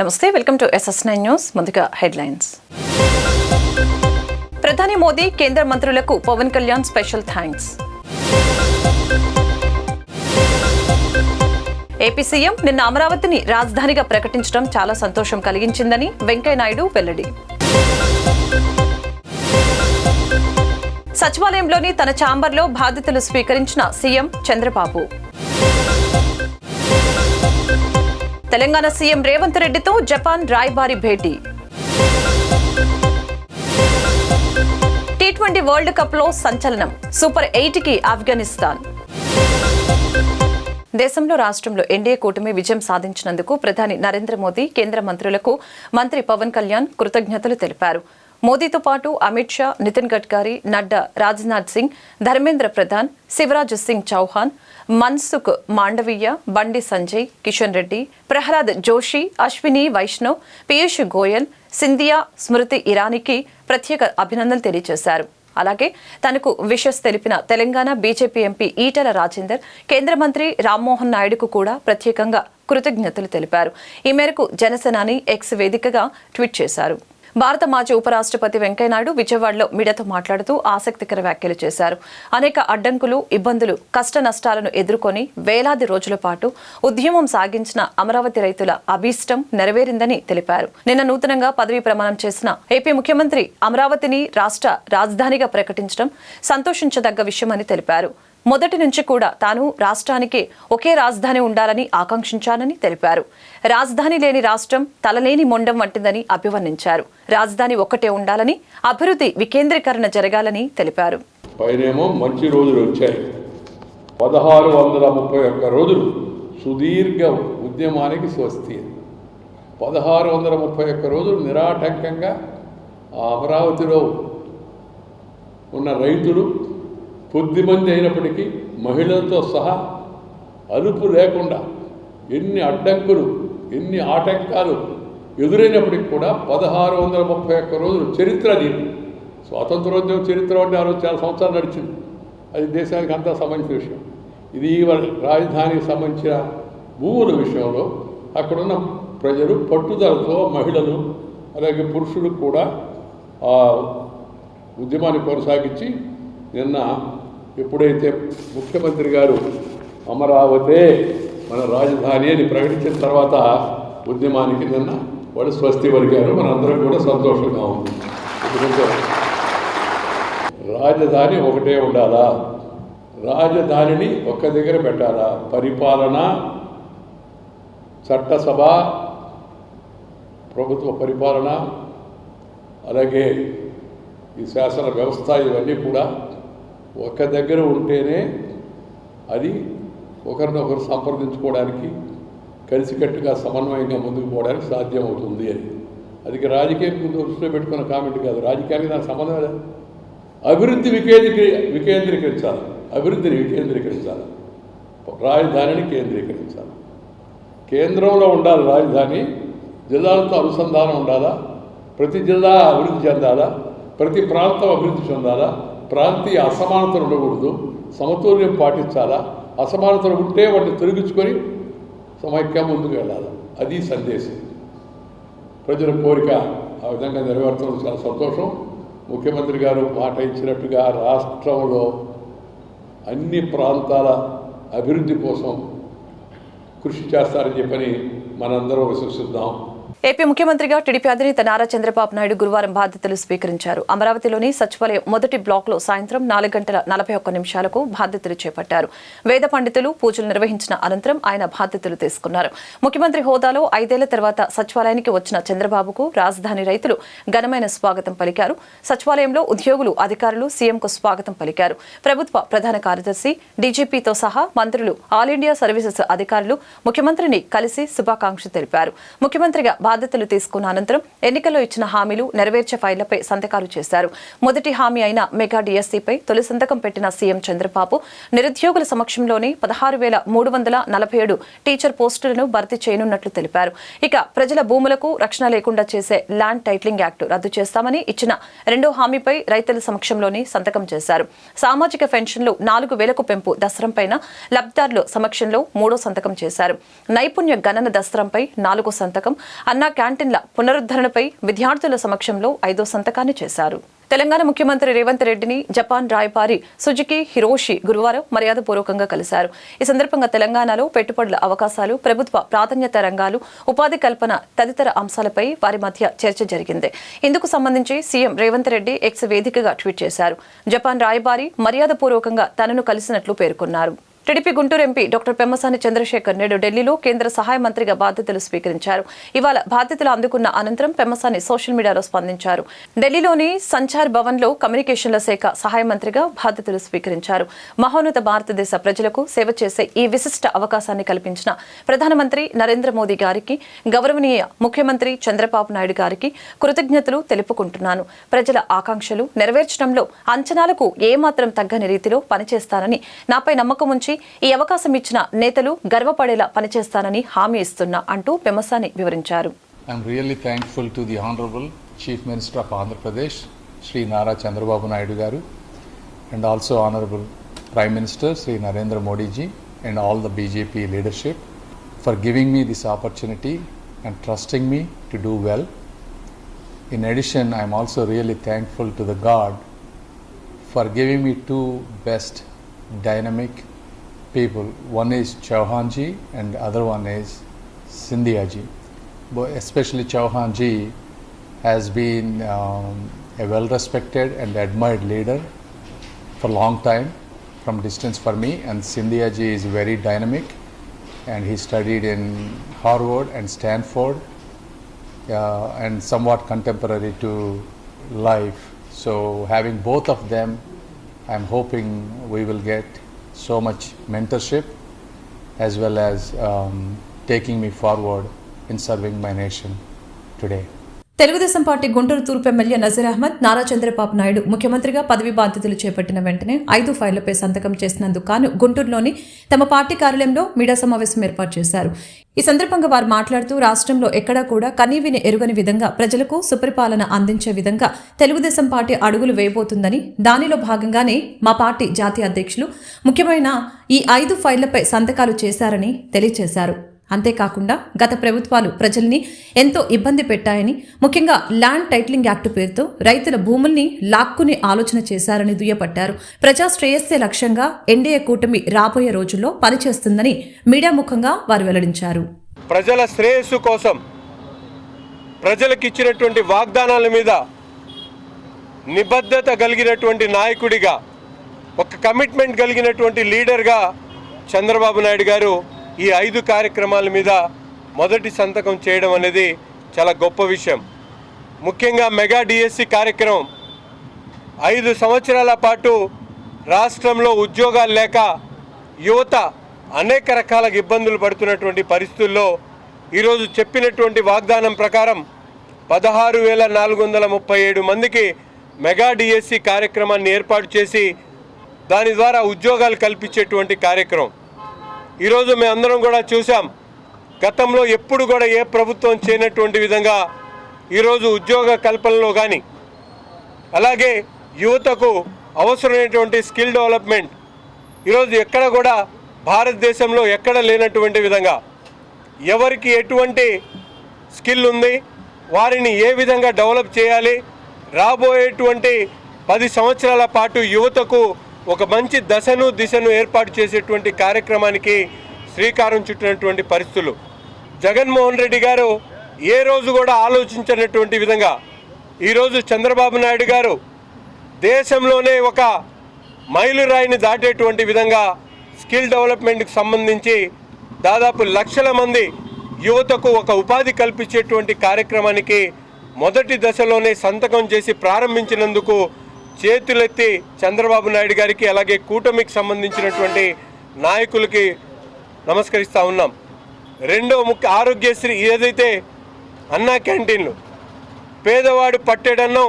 నమస్తే, welcome to SS9 news. ముందుగా headlines. ప్రధాని మోదీ కేంద్ర మంత్రులకు Pawan Kalyan special thanks. AP CM నిన్న అమరావతిని రాజధానిగా ప్రకటించడం చాలా సంతోషం కలిగించిందని వెంకయ్యనాయుడు వెల్లడి. సచివాలయంలోని తన ఛాంబర్లో బాధ్యతలు స్వీకరించిన సీఎం చంద్రబాబు. తెలంగాణ సీఎం రేవంత్ రెడ్డితో జపాన్ రాయబారి భేటీ. T20 వరల్డ్ కప్ లో సంచలనం, సూపర్ 8కి ఆఫ్ఘనిస్తాన్. దేశంలో రాష్ట్రంలో ఎన్డీఏ కూటమి విజయం సాధించినందుకు ప్రధాని నరేంద్ర మోదీ కేంద్ర మంత్రులకు మంత్రి పవన్ కళ్యాణ్ కృతజ్ఞతలు తెలిపారు. మోదీతో పాటు అమిత్ షా, నితిన్ గడ్కరీ, నడ్డా, రాజ్నాథ్ సింగ్, ధర్మేంద్ర ప్రధాన్, శివరాజ్ సింగ్ చౌహాన్, మన్సుఖ్ మాండవీయ, బండి సంజయ్, కిషన్ రెడ్డి, ప్రహ్లాద్ జోషి, అశ్విని వైష్ణవ్, పీయూష్ గోయల్, సింధియా, స్మృతి ఇరానీకి ప్రత్యేక అభినందనలు తెలియజేశారు. అలాగే తనకు విషెస్ తెలిపిన తెలంగాణ బీజేపీ ఎంపీ ఈటెల రాజేందర్, కేంద్ర మంత్రి రామ్మోహన్ నాయుడుకు కూడా ప్రత్యేకంగా కృతజ్ఞతలు తెలిపారు. ఈ మేరకు జనసేనాని ఎక్స్ వేదికగా ట్వీట్ చేశారు. భారత మాజీ ఉపరాష్ట్రపతి వెంకయ్యనాయుడు విజయవాడలో మీడియాతో మాట్లాడుతూ ఆసక్తికర వ్యాఖ్యలు చేశారు. అనేక అడ్డంకులు, ఇబ్బందులు, కష్ట నష్టాలను ఎదుర్కొని వేలాది రోజుల పాటు ఉద్యమం సాగించిన అమరావతి రైతుల అభీష్టం నెరవేరిందని తెలిపారు. నిన్న నూతనంగా పదవీ ప్రమాణం చేసిన ఏపీ ముఖ్యమంత్రి అమరావతిని రాష్ట్ర రాజధానిగా ప్రకటించడం సంతోషించదగ్గ విషయమని తెలిపారు. మొదటి నుంచి కూడా తాను రాష్ట్రానికి ఒకే రాజధాని ఉండాలని ఆకాంక్షించానని తెలిపారు. రాజధాని లేని రాష్ట్రం తలలేని మొండం వంటిదని అభివర్ణించారు. రాజధాని ఒక్కటే ఉండాలని, అభివృద్ధి వికేంద్రీకరణ జరగాలని తెలిపారు. పైనేమో మంచి రోజులు వచ్చాయి. 1631 రోజులు సుదీర్ఘ ఉద్యమానికి స్వస్తి. 1631 రోజులు నిరాటంకంగా ఆ అమరావతిలో ఉన్న రైతులు కొద్దిమంది అయినప్పటికీ మహిళలతో సహా అలుపు లేకుండా ఎన్ని అడ్డంకులు, ఎన్ని ఆటంకాలు ఎదురైనప్పటికీ కూడా 1631 రోజులు చరిత్ర. దీన్ని స్వాతంత్రోద్యమ చరిత్ర అంటే ఆ రోజు చాలా సంవత్సరాలు నడిచింది. అది దేశానికి అంతా సంబంధించిన విషయం. ఇది రాజధానికి సంబంధించిన భూముల విషయంలో అక్కడున్న ప్రజలు పట్టుదలతో, మహిళలు అలాగే పురుషులు కూడా ఆ ఉద్యమాన్ని కొనసాగించి నిన్న ఎప్పుడైతే ముఖ్యమంత్రి గారు అమరావతే మన రాజధాని అని ప్రకటించిన తర్వాత ఉద్యమానికి నిన్న వాళ్ళు స్వస్తి పలికారు. మనందరం కూడా సంతోషంగా ఉంది. ఎందుకంటే రాజధాని ఒకటే ఉండాలా, రాజధానిని ఒక్క దగ్గర పెట్టాలా, పరిపాలన, చట్టసభ, ప్రభుత్వ పరిపాలన, అలాగే ఈ శాసన వ్యవస్థ, ఇవన్నీ కూడా ఒక దగ్గర ఉంటేనే అది ఒకరినొకరు సంప్రదించుకోవడానికి, కలిసికట్టుగా సమన్వయంగా ముందుకు పోవడానికి సాధ్యమవుతుంది అని. అది రాజకీయం దృష్టిలో పెట్టుకున్న కామెంట్ కాదు. రాజకీయానికి దానికి సంబంధం లేదు. అభివృద్ధి వికేంద్రీకరించాలి, అభివృద్ధిని వికేంద్రీకరించాలి, రాజధానిని కేంద్రీకరించాలి. కేంద్రంలో ఉండాలి రాజధాని, జిల్లాలతో అనుసంధానం ఉండాలా, ప్రతి జిల్లా అభివృద్ధి చెందాలా, ప్రతి ప్రాంతం అభివృద్ధి చెందాలా, ప్రాంతీయ అసమానతలు ఉండకూడదు, సమతుల్యం పాటించాలా, అసమానతలు ఉంటే వాటిని తొలగించుకొని సమైక్యం ముందుకు వెళ్ళాలి. అది సందేశం. ప్రజల కోరిక ఆ విధంగా నెరవేర్చడం చాలా సంతోషం. ముఖ్యమంత్రి గారు మాట ఇచ్చినట్టుగా రాష్ట్రంలో అన్ని ప్రాంతాల అభివృద్ధి కోసం కృషి చేస్తారని చెప్పని మనందరం విశ్వసిద్దాం. ఏపీ ముఖ్యమంత్రిగా టీడీపీ అధినేత నారా చంద్రబాబు నాయుడు గురువారం బాధ్యతలు స్వీకరించారు. అమరావతిలోని సచివాలయం మొదటి బ్లాక్లో సాయంత్రం 4:41 బాధ్యతలు చేపట్టారు. వేద పండితులు పూజలు నిర్వహించిన అనంతరం ఆయన బాధ్యతలు తీసుకున్నారు. ముఖ్యమంత్రి హోదాలో 5 ఏళ్ల తర్వాత సచివాలయానికి వచ్చిన చంద్రబాబుకు రాజధాని రైతులు ఘనమైన స్వాగతం పలికారు. సచివాలయంలో ఉద్యోగులు, అధికారులు సీఎంకు స్వాగతం పలికారు. ప్రభుత్వ ప్రధాన కార్యదర్శి, డీజీపీతో సహా మంత్రులు, ఆల్ ఇండియా సర్వీసెస్ అధికారులు ముఖ్యమంత్రిని కలిసి శుభాకాంక్షలు తెలిపారు. ముఖ్యమంత్రిగా బాధ్యతలు తీసుకున్న అనంతరం ఎన్నికల్లో ఇచ్చిన హామీలు నెరవేర్చే ఫైళ్లపై సంతకాలు చేశారు. మొదటి హామీ అయిన మెగా డిఎస్సీపై తొలి సంతకం పెట్టిన సీఎం చంద్రబాబు నిరుద్యోగుల సమక్షంలోనే 16,347 టీచర్ పోస్టులను భర్తీ చేయనున్నట్లు తెలిపారు. ఇక ప్రజల భూములకు రక్షణ లేకుండా చేసే ల్యాండ్ టైటిలింగ్ యాక్ట్ రద్దు చేస్తామని ఇచ్చిన రెండో హామీపై రైతుల సమక్షంలోనే సంతకం చేశారు. సామాజిక పెన్షన్లు 4,000కు పెంపు దసరంపై లబ్ధిదారుల సమక్షంలో మూడో సంతకం చేశారు. నైపుణ్య గణన దసరంపై 4వ సంతకం. అన్న అన్నా క్యాంటీన్ల పునరుద్ధరణపై విద్యార్థుల సమక్షంలో 5వ సంతకాన్ని చేశారు. తెలంగాణ ముఖ్యమంత్రి రేవంత్ రెడ్డిని జపాన్ రాయబారి సుజుకి హిరోషి గురువారం మర్యాదపూర్వకంగా కలిశారు. ఈ సందర్భంగా తెలంగాణలో పెట్టుబడుల అవకాశాలు, ప్రభుత్వ ప్రాధాన్యత రంగాలు, ఉపాధి కల్పన తదితర అంశాలపై వారి మధ్య చర్చ జరిగింది. ఇందుకు సంబంధించి సీఎం రేవంత్ రెడ్డి ఎక్స్ వేదికగా ట్వీట్ చేశారు. జపాన్ రాయబారి మర్యాదపూర్వకంగా తనను కలిసినట్లు పేర్కొన్నారు. TDP Guntur MP doctor Pemmasani Chandrasekhar నేడు ఢిల్లీలో కేంద్ర సహాయ మంత్రిగా బాధ్యతలు స్వీకరించారు. ఇవాళ బాధ్యతలు అందుకున్న అనంతరం పెమ్మసాని సోషల్ మీడియాలో స్పందించారు. ఢిల్లీలోని సంచార్ భవన్లో కమ్యూనికేషన్ల శాఖ సహాయ మంత్రిగా బాధ్యతలు స్వీకరించారు. మహోన్నత భారతదేశ ప్రజలకు సేవ చేసే ఈ విశిష్ట అవకాశాన్ని కల్పించిన ప్రధానమంత్రి నరేంద్ర మోదీ గారికి, గౌరవనీయ ముఖ్యమంత్రి చంద్రబాబు నాయుడు గారికి కృతజ్ఞతలు తెలుపుకుంటున్నాను. ప్రజల ఆకాంక్షలు నెరవేర్చడంలో అంచనాలకు ఏమాత్రం తగ్గని రీతిలో పనిచేస్తానని, నాపై నమ్మకం ఉంచి ఈ అవకాశం ఇచ్చిన నేతలు గర్వపడేలా పనిచేస్తానని హామీ ఇస్తున్నా అంటూ పెమ్మసాని వివరించారు. I am really thankful to the Honorable Chief Minister of Andhra Pradesh, Shri Nara Chandrababu Naidu Garu, and also Honorable Prime Minister Shri Narendra Modi ji and all the BJP leadership for giving me this opportunity and trusting me to do well. In addition, I am also really thankful to the God for giving me two best dynamic people. One is Chauhan ji and the other one is Scindia ji. But especially Chauhan ji has been a well-respected and admired leader for a long time from distance for me, and Scindia ji is very dynamic and he studied in Harvard and Stanford and somewhat contemporary to life. So having both of them, I'm hoping we will get so much mentorship as well as taking me forward in serving my nation today. Telugu Desam party Guntur తూర్పు MLA Nazir Ahmed Nara Chandrababu Naidu ముఖ్యమంత్రిగా పదవి బాధ్యతలు చేపట్టిన వెంటనే 5 ఫైళ్లపై సంతకం చేసినందుకు గాను గుంటూరులోని తమ పార్టీ కార్యాలయంలో మీడియా సమావేశం ఏర్పాటు చేశారు. ఈ సందర్భంగా వారు మాట్లాడుతూ రాష్ట్రంలో ఎక్కడా కూడా కనీవిని ఎరుగని విధంగా ప్రజలకు సుపరిపాలన అందించే విధంగా తెలుగుదేశం పార్టీ అడుగులు వేయబోతుందని, దానిలో భాగంగానే మా పార్టీ జాతీయ అధ్యక్షులు ముఖ్యమైన ఈ 5 ఫైళ్లపై సంతకాలు చేశారని తెలియజేశారు. అంతేకాకుండా గత ప్రభుత్వాలు ప్రజల్ని ఎంతో ఇబ్బంది పెట్టాయని, ముఖ్యంగా ల్యాండ్ టైటిలింగ్ యాక్ట్ పేరుతో రైతుల భూముల్ని లాక్కునే ఆలోచన చేశారని దుయ్యబట్టారు. ప్రజా శ్రేయస్సే లక్ష్యంగా ఎన్డీఏ కూటమి రాబోయే రోజుల్లో పనిచేస్తుందని మీడియా ముఖంగా వారు వెల్లడించారు. ప్రజల శ్రేయస్సు కోసం ప్రజలకు ఇచ్చినటువంటి వాగ్దానాల మీద నిబద్ధత కలిగినటువంటి నాయకుడిగా, ఒక కమిట్మెంట్ కలిగినటువంటి లీడర్గా చంద్రబాబు నాయుడు గారు ఈ 5 కార్యక్రమాల మీద మొదటి సంతకం చేయడం అనేది చాలా గొప్ప విషయం. ముఖ్యంగా మెగా డిఎస్సి కార్యక్రమం 5 సంవత్సరాల పాటు రాష్ట్రంలో ఉద్యోగాలు లేక యువత అనేక రకాల ఇబ్బందులు పడుతున్నటువంటి పరిస్థితుల్లో ఈరోజు చెప్పినటువంటి వాగ్దానం ప్రకారం 16,437 మందికి మెగా డిఎస్సి కార్యక్రమాన్ని ఏర్పాటు చేసి దాని ద్వారా ఉద్యోగాలు కల్పించేటువంటి కార్యక్రమం. ఈరోజు మేమందరం కూడా చూసాం, గతంలో ఎప్పుడు కూడా ఏ ప్రభుత్వం చేయనటువంటి విధంగా ఈరోజు ఉద్యోగ కల్పనలో కానీ, అలాగే యువతకు అవసరమైనటువంటి స్కిల్ డెవలప్మెంట్ ఈరోజు ఎక్కడ కూడా భారతదేశంలో ఎక్కడ లేనటువంటి విధంగా ఎవరికి ఎటువంటి స్కిల్ ఉంది, వారిని ఏ విధంగా డెవలప్ చేయాలి, రాబోయేటువంటి 10 సంవత్సరాల పాటు యువతకు ఒక మంచి దశను దిశను ఏర్పాటు చేసేటువంటి కార్యక్రమానికి శ్రీకారం చుట్టినటువంటి పరిస్థితులు. జగన్మోహన్ రెడ్డి గారు ఏ రోజు కూడా ఆలోచించినటువంటి విధంగా ఈరోజు చంద్రబాబు నాయుడు గారు దేశంలోనే ఒక మైలురాయిని దాటేటువంటి విధంగా స్కిల్ డెవలప్మెంట్కి సంబంధించి దాదాపు లక్షల మంది యువతకు ఒక ఉపాధి కల్పించేటువంటి కార్యక్రమానికి మొదటి దశలోనే సంతకం చేసి ప్రారంభించినందుకు చేతులెత్తి చంద్రబాబు నాయుడు గారికి, అలాగే కూటమికి సంబంధించినటువంటి నాయకులకి నమస్కరిస్తూ ఉన్నాం. రెండో ముఖ్య ఆరోగ్యశ్రీ, ఏదైతే అన్నా క్యాంటీన్లు, పేదవాడు పట్టేడన్నం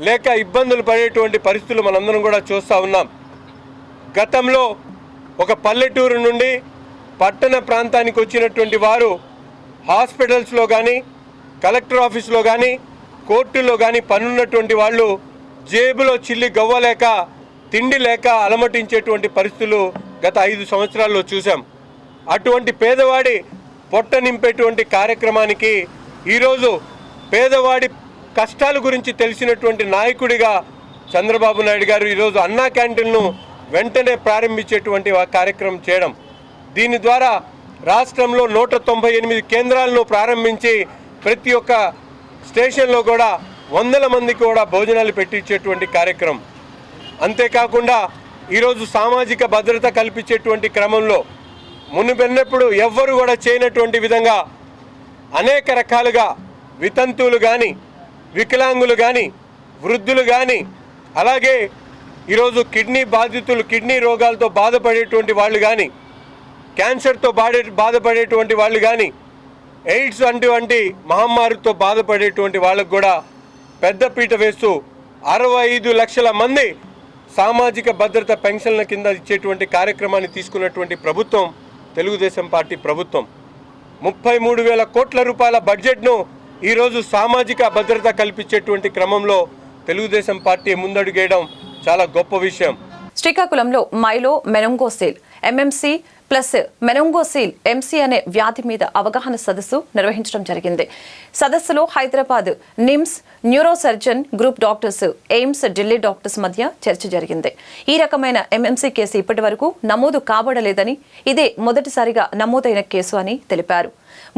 లేక ఇబ్బందులు పడేటువంటి పరిస్థితులు మనందరం కూడా చూస్తూ ఉన్నాం. గతంలో ఒక పల్లెటూరు నుండి పట్టణ ప్రాంతానికి వచ్చినటువంటి వారు హాస్పిటల్స్లో కానీ, కలెక్టర్ ఆఫీస్లో కానీ, కోర్టులో కానీ పనున్నటువంటి వాళ్ళు జేబులో చిల్లి గవ్వలేక, తిండి లేక అలమటించేటువంటి పరిస్థితులు గత 5 సంవత్సరాల్లో చూసాం. అటువంటి పేదవాడి పొట్ట నింపేటువంటి కార్యక్రమానికి ఈరోజు పేదవాడి కష్టాల గురించి తెలిసినటువంటి నాయకుడిగా చంద్రబాబు నాయుడు గారు ఈరోజు అన్నా క్యాంటీన్ను వెంటనే ప్రారంభించేటువంటి కార్యక్రమం చేయడం, దీని ద్వారా రాష్ట్రంలో 198 కేంద్రాలను ప్రారంభించి ప్రతి ఒక్క స్టేషన్లో కూడా 100 మందికి కూడా భోజనాలు పెట్టించేటువంటి కార్యక్రమం. అంతేకాకుండా ఈరోజు సామాజిక భద్రత కల్పించేటువంటి క్రమంలో మునుపెన్నప్పుడు ఎవ్వరు కూడా చేయనటువంటి విధంగా అనేక రకాలుగా వితంతువులు కానీ, వికలాంగులు కానీ, వృద్ధులు కానీ, అలాగే ఈరోజు కిడ్నీ బాధితులు, కిడ్నీ రోగాలతో బాధపడేటువంటి వాళ్ళు కానీ, క్యాన్సర్తో బాధపడేటువంటి వాళ్ళు కానీ, ఎయిడ్స్ అటువంటి మహమ్మారితో బాధపడేటువంటి వాళ్ళకు కూడా పెద్దపీట వేస్తూ 65 లక్షల మంది సామాజిక భద్రత పెన్షన్ల కింద ఇచ్చేటువంటి కార్యక్రమాన్ని తీసుకున్నటువంటి ప్రభుత్వం తెలుగుదేశం పార్టీ ప్రభుత్వం. 33,000 కోట్ల రూపాయల బడ్జెట్ను ఈరోజు సామాజిక భద్రత కల్పించేటువంటి క్రమంలో తెలుగుదేశం పార్టీ ముందడుగేయడం చాలా గొప్ప విషయం. శ్రీకాకుళంలో మైలో మెనంగోసిల్ ఎంఎంసీ ప్లస్ మెనంగోసిల్ ఎంసీ అనే వ్యాధి మీద అవగాహన సదస్సు నిర్వహించడం జరిగింది. సదస్సులో Hyderabad NIMS neuro surgeon group doctors, AIIMS Delhi doctors మధ్య చర్చ జరిగింది. ఈ రకమైన ఎంఎంసీ కేసు ఇప్పటి వరకు నమోదు కాబడలేదని, ఇదే మొదటిసారిగా నమోదైన కేసు అని తెలిపారు.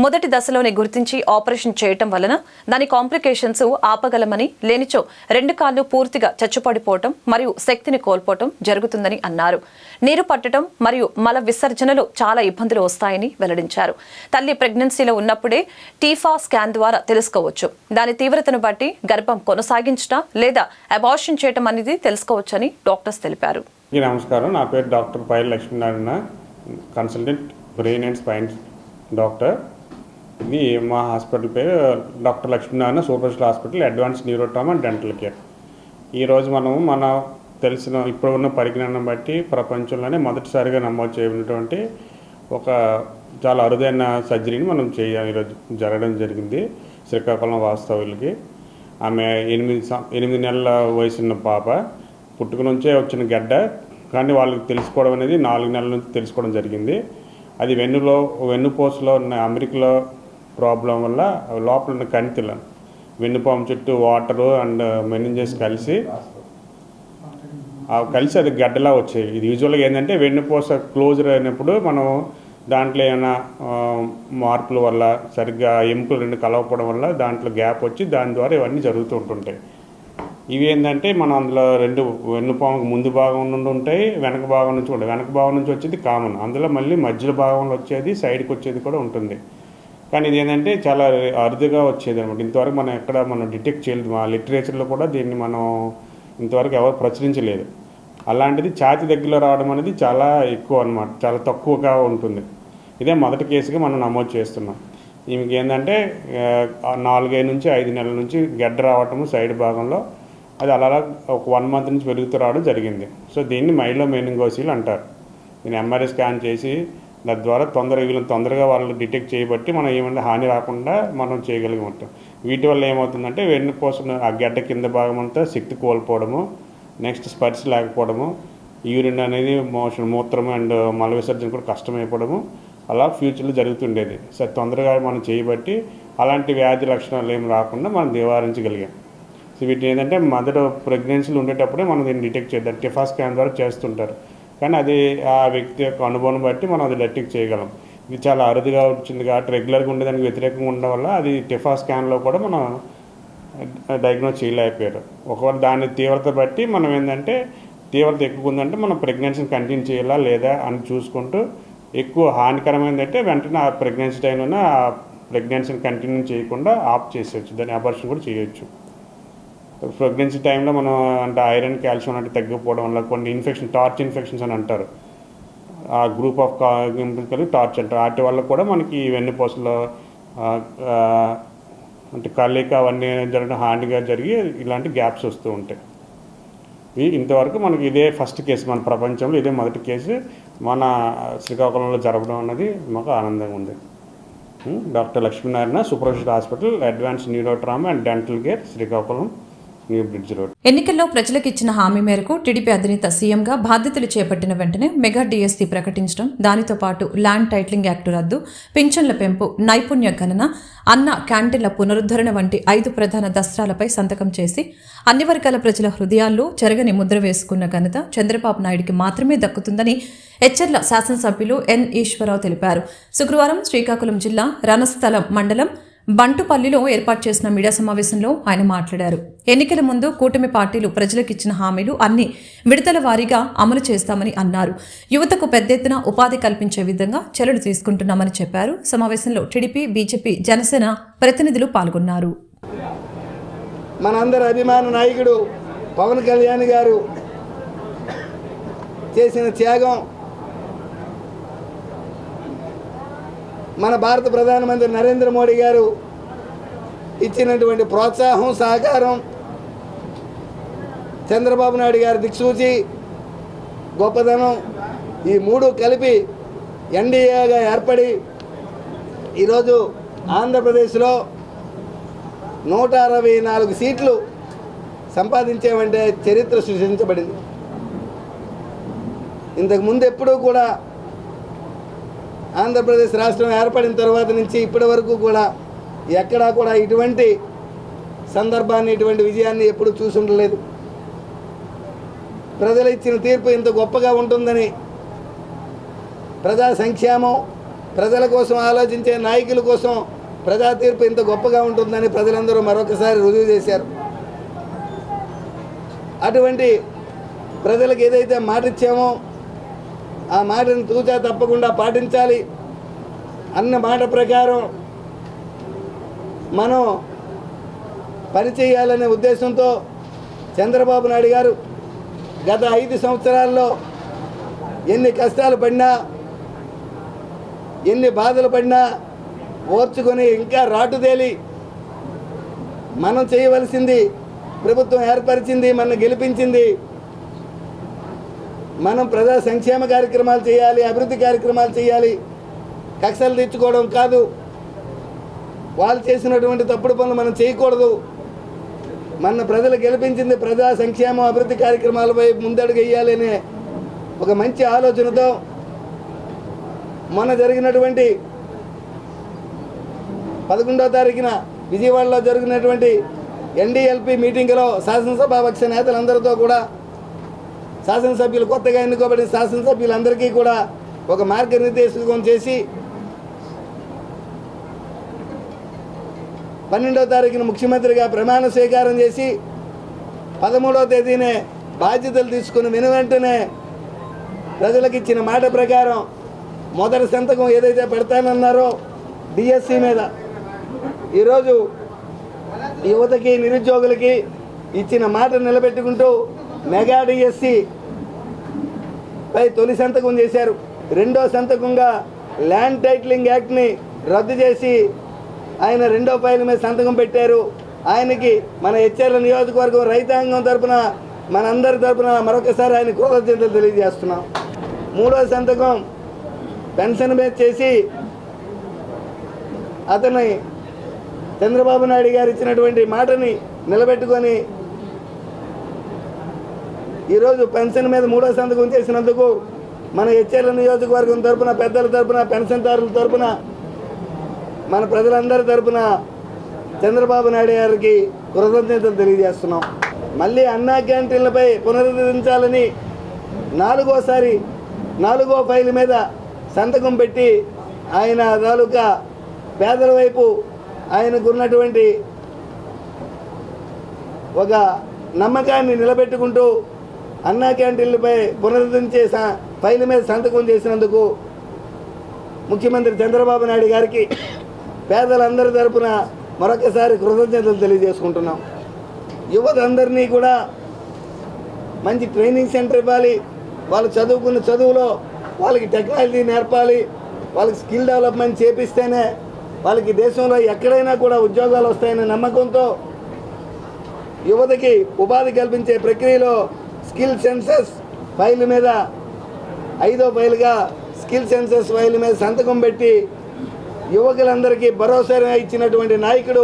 మొదటి దశలోనే గుర్తించి ఆపరేషన్ చేయటం వలన దాని కాంప్లికేషన్స్ ఆపగలమని, లేనిచో 2 కాళ్లు పూర్తిగా చచ్చుపడిపోవటం మరియు శక్తిని కోల్పోవటం జరుగుతుందని అన్నారు. నీరు పట్టడం మరియు మల విసర్జనలో చాలా ఇబ్బందులు వస్తాయని వెల్లడించారు. తల్లి ప్రెగ్నెన్సీలో ఉన్నప్పుడే టీఫా స్కాన్ ద్వారా తెలుసుకోవచ్చు. దాని తీవ్రతను బట్టి గర్భం కొనసాగించడం లేదా అబార్షన్ చేయటం అనేది తెలుసుకోవచ్చని డాక్టర్స్ తెలిపారు. నమస్కారం, నా పేరు doctor Paila Lakshminarayana, consultant brain and spine doctor. ఇది మా హాస్పిటల్ పేరు doctor Lakshminarayana super hospital, advance neurotrauma and dental care. ఈరోజు మన తెలిసిన ఇప్పుడు ఉన్న పరిజ్ఞానం బట్టి ప్రపంచంలోనే మొదటిసారిగా నమోదు చేయబడినటువంటి ఒక చాలా అరుదైన సర్జరీని మనం ఈరోజు జరగడం జరిగింది. శ్రీకాకుళం వాస్తవులకి ఆమె 8 నెలల వయసున్న పాప, పుట్టుక నుంచే వచ్చిన గడ్డ, కానీ వాళ్ళకి తెలుసుకోవడం అనేది 4 నెలల నుంచి తెలుసుకోవడం జరిగింది. అది వెన్నుపూసలో ఉన్న అమెరికాలో ప్రాబ్లం వల్ల లోపల ఉన్న కణితులను వెన్నుపాము చుట్టూ వాటరు అండ్ మెనింజెస్ కలిసి అది గడ్డలా వచ్చాయి. ఇది యూజువల్గా ఏంటంటే వెన్నుపూస క్లోజర్ అయినప్పుడు మనం దాంట్లో ఏమైనా మార్పుల వల్ల సరిగ్గా ఎముకలు 2 కలవకపోవడం వల్ల దాంట్లో గ్యాప్ వచ్చి దాని ద్వారా ఇవన్నీ జరుగుతూ ఉంటుంటాయి. ఇవి ఏంటంటే మనం అందులో 2 వెన్నుపాముకు ముందు భాగం నుండి ఉంటాయి, వెనక భాగం నుంచి ఉంటాయి. వెనక భాగం నుంచి వచ్చేది కామన్, అందులో మళ్ళీ మధ్య భాగంలో వచ్చేది, సైడ్కి వచ్చేది కూడా ఉంటుంది. కానీ ఇది ఏంటంటే చాలా అరుదుగా వచ్చేది అనమాట. ఇంతవరకు మనం డిటెక్ట్ చేయలేదు. మా లిటరేచర్లో కూడా దీన్ని మనం ఇంతవరకు ఎవరు ప్రచురించలేదు. అలాంటిది ఛాతీ దగ్గరలో రావడం అనేది చాలా ఎక్కువ అనమాట, చాలా తక్కువగా ఉంటుంది. ఇదే మొదటి కేసుగా మనం నమోదు చేస్తున్నాం. ఈమెకి ఏంటంటే 4 నుంచి 5 నెలల నుంచి గడ్డ రావటము సైడ్ భాగంలో, అది అలా ఒక 1 మంత్ నుంచి పెరుగుతూ రావడం జరిగింది. సో దీన్ని మైలో మెనింగోసిల్ అంటారు. దీన్ని ఎంఆర్ఐ స్కాన్ చేసి దాని ద్వారా తొందరగా వాళ్ళు డిటెక్ట్ చేయబట్టి మనం ఏమంటే హాని రాకుండా మనం చేయగలిగి ఉంటాం. వీటి వల్ల ఏమవుతుందంటే వెన్నుపూసను ఆ గడ్డ కింద భాగం అంతా శక్తి కోల్పోవడము, నెక్స్ట్ స్పర్శ లేకపోవడము, యూరిన్ అనేది మూత్రం అండ్ మల విసర్జన కూడా కష్టమైపోవడము అలా ఫ్యూచర్లో జరుగుతుండేది. సో తొందరగా మనం చేయబట్టి అలాంటి వ్యాధి లక్షణాలు ఏమి రాకుండా మనం నివారించగలిగాం. సో వీటిని ఏంటంటే మదర్ ప్రెగ్నెన్సీలు ఉండేటప్పుడే మనం దీన్ని డిటెక్ట్ చేద్దాం. టిఫా స్కాన్ ద్వారా చేస్తుంటారు, కానీ అది ఆ వ్యక్తి యొక్క అనుభవం బట్టి మనం అది డిటెక్ట్ చేయగలం. ఇది చాలా అరుదుగా వచ్చింది కాబట్టి రెగ్యులర్గా ఉండేదానికి వ్యతిరేకంగా ఉండడం వల్ల అది టిఫా స్కాన్లో కూడా మనం డయాగ్నోస్ చేయలేకపోయారు. ఒకవేళ దాని తీవ్రత బట్టి మనం ఏంటంటే తీవ్రత ఎక్కువ ఉందంటే మనం ప్రెగ్నెన్సీని కంటిన్యూ చేయాలా లేదా అని చూసుకుంటూ, ఎక్కువ హానికరమైందంటే వెంటనే ఆ ప్రెగ్నెన్సీ టైంలోనే ఆ ప్రెగ్నెన్సీని కంటిన్యూ చేయకుండా ఆఫ్ చేసేయచ్చు, దాన్ని అబార్షన్ కూడా చేయొచ్చు. ప్రెగ్నెన్సీ టైంలో మనం అంటే ఐరన్, కాల్షియం అంటే తగ్గిపోవడం వల్ల కొన్ని టార్చ్ ఇన్ఫెక్షన్స్ అని అంటారు, ఆ గ్రూప్ ఆఫ్ టార్చ్ అంటారు. వాటి వల్ల కూడా మనకి వెన్నుపూసలో అంటే కలయిక అవన్నీ జరగడం హానిగా జరిగి ఇలాంటి గ్యాప్స్ వస్తూ ఉంటాయి. ఇంతవరకు మనకి ఇదే ఫస్ట్ కేసు, మన ప్రపంచంలో ఇదే మొదటి కేసు మన శ్రీకాకుళంలో జరగడం అన్నది మాకు ఆనందంగా ఉంది. Doctor Lakshminarayana super hospital, advance neurotrauma and dental care, Srikakulam. New bridge road. ఎన్నికల్లో ప్రజలకు ఇచ్చిన హామీ మేరకు టీడీపీ అధినేత సీఎంగా బాధ్యతలు చేపట్టిన వెంటనే మెగా డిఎస్సీ ప్రకటించడం, దానితో పాటు ల్యాండ్ టైటిలింగ్ యాక్టు రద్దు, పింఛన్ల పెంపు, నైపుణ్య గణన, అన్న క్యాంటీన్ల పునరుద్ధరణ వంటి 5 ప్రధాన దస్త్రాలపై సంతకం చేసి అన్ని వర్గాల ప్రజల హృదయాల్లో చెరగని ముద్ర వేసుకున్న ఘనత చంద్రబాబు నాయుడికి మాత్రమే దక్కుతుందని ఎచ్చెర్ల శాసనసభ్యులు ఎన్ ఈశ్వరరావు తెలిపారు. శుక్రవారం శ్రీకాకుళం జిల్లా రణస్థలం మండలం బంటుపల్లిలో ఏర్పాటు చేసిన మీడియా సమావేశంలో ఆయన మాట్లాడారు. ఎన్నికల ముందు కూటమి పార్టీలు ప్రజలకు ఇచ్చిన హామీలు అన్ని విడతల వారీగా అమలు చేస్తామని అన్నారు. యువతకు పెద్ద ఎత్తున ఉపాధి కల్పించే విధంగా చర్యలు తీసుకుంటున్నామని చెప్పారు. సమావేశంలో టీడీపీ, బీజేపీ, జనసేన ప్రతినిధులు పాల్గొన్నారు. మనందరి అభిమాన నాయకుడు పవన్ కళ్యాణ్ గారు చేసిన త్యాగం, మన భారత ప్రధానమంత్రి నరేంద్ర మోడీ గారు ఇచ్చినటువంటి ప్రోత్సాహం, సహకారం, చంద్రబాబు నాయుడు గారి దిక్సూచి, గొప్పదనం, ఈ 3 కలిపి ఎన్డీఏగా ఏర్పడి ఈరోజు ఆంధ్రప్రదేశ్లో 164 సీట్లు సంపాదించామంటే చరిత్ర సృష్టించబడింది. ఇంతకుముందు ఎప్పుడూ కూడా ఆంధ్రప్రదేశ్ రాష్ట్రం ఏర్పడిన తర్వాత నుంచి ఇప్పటి వరకు కూడా ఎక్కడా కూడా ఇటువంటి సందర్భాన్ని, ఇటువంటి విజయాన్ని ఎప్పుడు చూసి ఉండలేదు. ప్రజలు ఇచ్చిన తీర్పు ఇంత గొప్పగా ఉంటుందని, ప్రజా సంక్షేమం, ప్రజల కోసం ఆలోచించే నాయకుల కోసం ప్రజా తీర్పు ఇంత గొప్పగా ఉంటుందని ప్రజలందరూ మరొకసారి రుజువు చేశారు. అటువంటి ప్రజలకు ఏదైతే మాట ఇచ్చామో ఆ మాటను తూచా తప్పకుండా పాటించాలి అన్న మాట ప్రకారం మనం పనిచేయాలనే ఉద్దేశంతో చంద్రబాబు నాయుడు గారు గత 5 సంవత్సరాల్లో ఎన్ని కష్టాలు పడినా, ఎన్ని బాధలు పడినా ఓర్చుకొని ఇంకా రాటుదేలి మనం చేయవలసింది, ప్రభుత్వం ఏర్పరిచింది, మన గెలిపించింది, మనం ప్రజా సంక్షేమ కార్యక్రమాలు చేయాలి, అభివృద్ధి కార్యక్రమాలు చేయాలి, కక్షలు తెచ్చుకోవడం కాదు, వాళ్ళు చేసినటువంటి తప్పుడు పనులు మనం చేయకూడదు. మన ప్రజలు గెలిపించింది ప్రజా సంక్షేమం, అభివృద్ధి కార్యక్రమాలపై ముందడుగు వేయాలి అనే ఒక మంచి ఆలోచనతో మొన్న జరిగినటువంటి 11వ తారీఖున విజయవాడలో జరిగినటువంటి ఎన్డీఎల్పీ మీటింగ్లో శాసనసభాపక్ష నేతలందరితో కూడా, శాసనసభ్యులు కొత్తగా ఎన్నుకోబడిన శాసనసభ్యులందరికీ కూడా ఒక మార్గనిర్దేశకం చేసి 12వ తారీఖున ముఖ్యమంత్రిగా ప్రమాణ స్వీకారం చేసి 13వ తేదీనే బాధ్యతలు తీసుకుని వెంటనే ప్రజలకు ఇచ్చిన మాట ప్రకారం మొదటి సంతకం ఏదైతే పెడతానన్నారో డిఎస్సి మీద, ఈరోజు యువతకి, నిరుద్యోగులకి ఇచ్చిన మాట నిలబెట్టుకుంటూ మెగా డిఎస్సి పై తొలి సంతకం చేశారు. రెండో సంతకంగా ల్యాండ్ టైటిలింగ్ యాక్ట్ని రద్దు చేసి ఆయన 2వ ఫైల్ మీద సంతకం పెట్టారు. ఆయనకి మన ఎచ్చెర్ల నియోజకవర్గం రైతాంగం తరపున, మనందరి తరపున మరొకసారి ఆయన కృతజ్ఞతలు తెలియజేస్తున్నాం. 3వ సంతకం పెన్షన్ మీద చేసి అతని చంద్రబాబు నాయుడు గారు ఇచ్చినటువంటి మాటని నిలబెట్టుకొని ఈరోజు పెన్షన్ మీద 3వ సంతకం చేసినందుకు మన ఎచ్చెర్ల నియోజకవర్గం తరపున, పెద్దల తరపున, పెన్షన్దారుల తరపున, మన ప్రజలందరి తరపున చంద్రబాబు నాయుడు గారికి కృతజ్ఞతలు తెలియజేస్తున్నాం. మళ్ళీ అన్నా క్యాంటీన్లపై పునరుద్ధరించాలని 4వ ఫైల్ మీద సంతకం పెట్టి ఆయన తాలూకా పేదల వైపు ఆయనకున్నటువంటి ఒక నమ్మకాన్ని నిలబెట్టుకుంటూ అన్నా క్యాంటీన్లపై పునరుద్ధరించే ఫైల్ మీద సంతకం చేసినందుకు ముఖ్యమంత్రి చంద్రబాబు నాయుడు గారికి పేదలందరి తరపున మరొకసారి కృతజ్ఞతలు తెలియజేసుకుంటున్నాం. యువత అందరినీ కూడా మంచి ట్రైనింగ్ సెంటర్ ఇవ్వాలి, వాళ్ళు చదువుకున్న చదువులో వాళ్ళకి టెక్నాలజీ నేర్పాలి, వాళ్ళకి స్కిల్ డెవలప్మెంట్ చేపిస్తేనే వాళ్ళకి దేశంలో ఎక్కడైనా కూడా ఉద్యోగాలు వస్తాయనే నమ్మకంతో యువతకి ఉపాధి కల్పించే ప్రక్రియలో స్కిల్ సెన్సస్ ఫైల్ మీద 5వ ఫైల్గా స్కిల్ సెన్సస్ ఫైల్ మీద సంతకం పెట్టి యువకులందరికీ భరోసా ఇచ్చినటువంటి నాయకుడు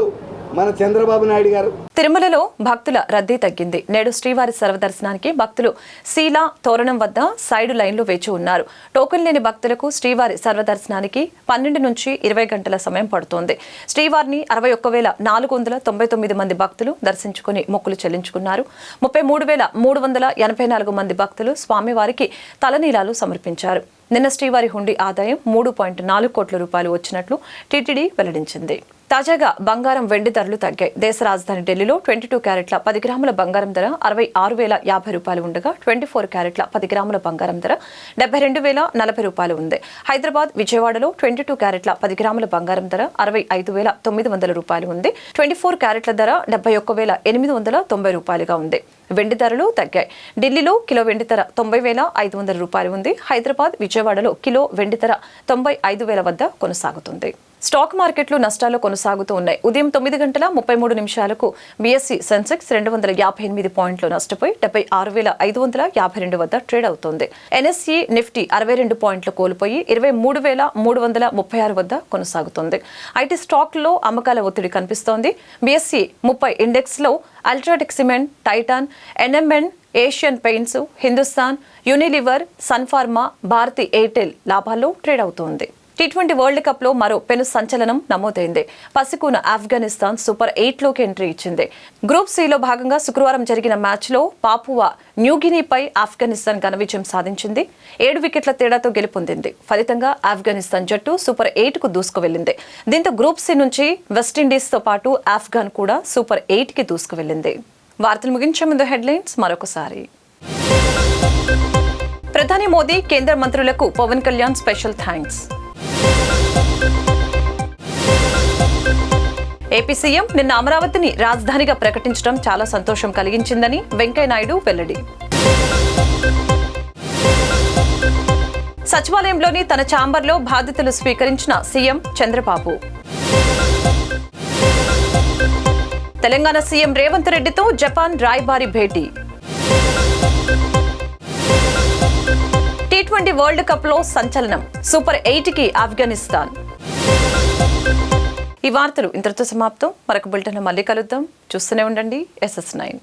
మన చంద్రబాబు నాయుడు గారు. తిరుమలలో భక్తుల రద్దీ తగ్గింది. నేడు శ్రీవారి సర్వదర్శనానికి భక్తులు శీలా తోరణం వద్ద సైడు లైన్లో వేచి ఉన్నారు. టోకెన్ లేని భక్తులకు శ్రీవారి సర్వదర్శనానికి 12 నుంచి 20 గంటల సమయం పడుతోంది. శ్రీవారిని 61,499 మంది భక్తులు దర్శించుకుని మొక్కులు చెల్లించుకున్నారు. 33,384 మంది భక్తులు స్వామివారికి తలనీలాలు సమర్పించారు. నిన్న శ్రీవారి హుండీ ఆదాయం 3.4 కోట్ల రూపాయలు వచ్చినట్లు టీటీడీ వెల్లడించింది. తాజాగా బంగారం, వెండి ధరలు తగ్గాయి. దేశ రాజధాని ఢిల్లీలో 22 క్యారెట్ల 10 గ్రాముల బంగారం ధర 66,050 రూపాయలు ఉండగా 24 క్యారెట్ల 10 గ్రాముల బంగారం ధర 72,040 రూపాయలు ఉంది. హైదరాబాద్, విజయవాడలో 22 క్యారెట్ల 10 గ్రాముల బంగారం ధర 65,900 రూపాయలు ఉంది. 24 క్యారెట్ల ధర 71,890 రూపాయలుగా ఉంది. వెండి ధరలు తగ్గాయి. ఢిల్లీలో కిలో వెండి ధర 90,500 రూపాయలు ఉంది. హైదరాబాద్, విజయవాడలో కిలో వెండి ధర 95,000 వద్ద కొనసాగుతుంది. స్టాక్ మార్కెట్లు నష్టాల్లో కొనసాగుతూ ఉన్నాయి. ఉదయం 9 గంటల 33 నిమిషాలకు బీఎస్సీ సెన్సెక్స్ 258 పాయింట్లు నష్టపోయి 76,552 వద్ద ట్రేడ్ అవుతోంది. ఎన్ఎస్ఈ నిఫ్టీ 62 పాయింట్లు కోల్పోయి 23,336 వద్ద కొనసాగుతోంది. ఐటీ స్టాక్లలో అమ్మకాల ఒత్తిడి కనిపిస్తోంది. బీఎస్సీ 30 ఇండెక్స్ లో అల్ట్రాటెక్ సిమెంట్, టైటాన్, ఎన్ఎంఎన్, Asian Paints, Hindustan Unilever, Sun Pharma, Bharti Airtel లాభాల్లో ట్రేడ్ అవుతోంది. T20 వరల్డ్ కప్ లో మరో పెను సంచలనం నమోదైంది. పసికూన ఆఫ్ఘనిస్తాన్ సూపర్ 8లోకి ఎంట్రీ ఇచ్చింది. గ్రూప్ సిలో భాగంగా శుక్రవారం జరిగిన మ్యాచ్లో పాపువా న్యూగినీపై ఆఫ్ఘనిస్తాన్ ఘన విజయం సాధించింది. 7 వికెట్ల తేడాతో గెలుపొందింది. ఫలితంగా ఆఫ్ఘనిస్తాన్ జట్టు సూపర్ 8కు దూసుకువెళ్లింది. దీంతో గ్రూప్ సి నుంచి వెస్టిండీస్తో పాటు ఆఫ్ఘాన్ కూడా సూపర్ 8కి దూసుకువెళ్లింది. వార్తలు ముగించే ముందు హెడ్లైన్స్ మరొకసారి. ప్రధాని మోదీ, కేంద్ర మంత్రులకు Pawan Kalyan special thanks. AP CM నిన్న అమరావతిని రాజధానిగా ప్రకటించడం చాలా సంతోషం కలిగించిందని వెంకయ్యనాయుడు వెల్లడి. సచివాలయంలోని తన ఛాంబర్లో బాధ్యతలు స్వీకరించిన సీఎం చంద్రబాబు. తెలంగాణ సీఎం రేవంత్ రెడ్డితో జపాన్ రాయబారి భేటీ. T20 వరల్డ్ కప్ లో సంచలనం, సూపర్ 8కి ఆఫ్ఘనిస్తాన్. ఈ వార్తలు ఇంతటితో సమాప్తం. మరొక బులెటిన్లో మళ్ళీ కలుద్దాం. చూస్తూనే ఉండండి SS9.